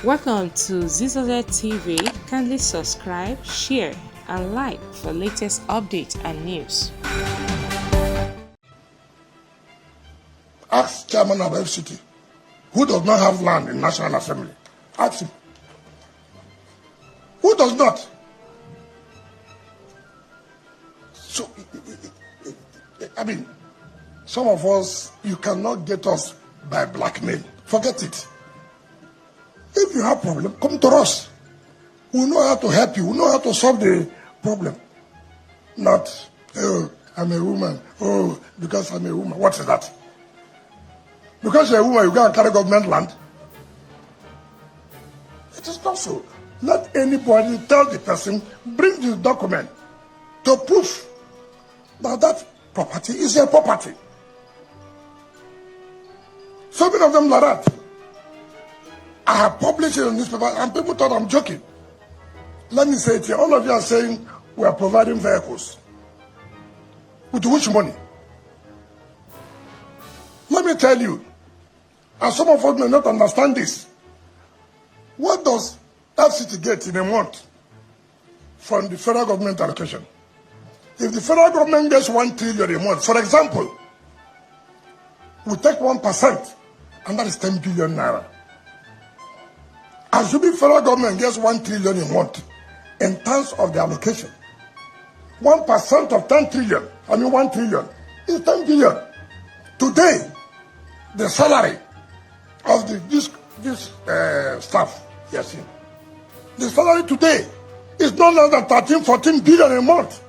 Welcome to Zisodel TV. Kindly subscribe, share, and like for latest updates and news. Ask chairman of FCT, who does not have land in National Assembly. Ask him. Who does not? So, I mean, some of us, you cannot get us by blackmail. Forget it. If you have problem, come to us. We know how to help you. We know how to solve the problem. Not, oh, I'm a woman. Oh, because I'm a woman. What is that? Because you're a woman, you can't carry government land. It is not so. Let anybody tell the person, bring this document to prove that that property is a property. So many of them like that. I have published it in newspaper and people thought I'm joking. Let me say it here. All of you are saying we are providing vehicles. With which money? Let me tell you, and some of us may not understand this. What does FCT get in a month from the federal government allocation? If the federal government gets 1 trillion a month, for example, we take 1%, and that is 10 billion naira. Assuming federal government gets 1 trillion a month in terms of the allocation, 1% of 10 trillion, 1 trillion, is 10 billion. Today, the salary of this staff, yes, the salary today is no less than 13-14 billion a month.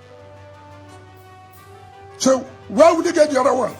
So where would they get the other one?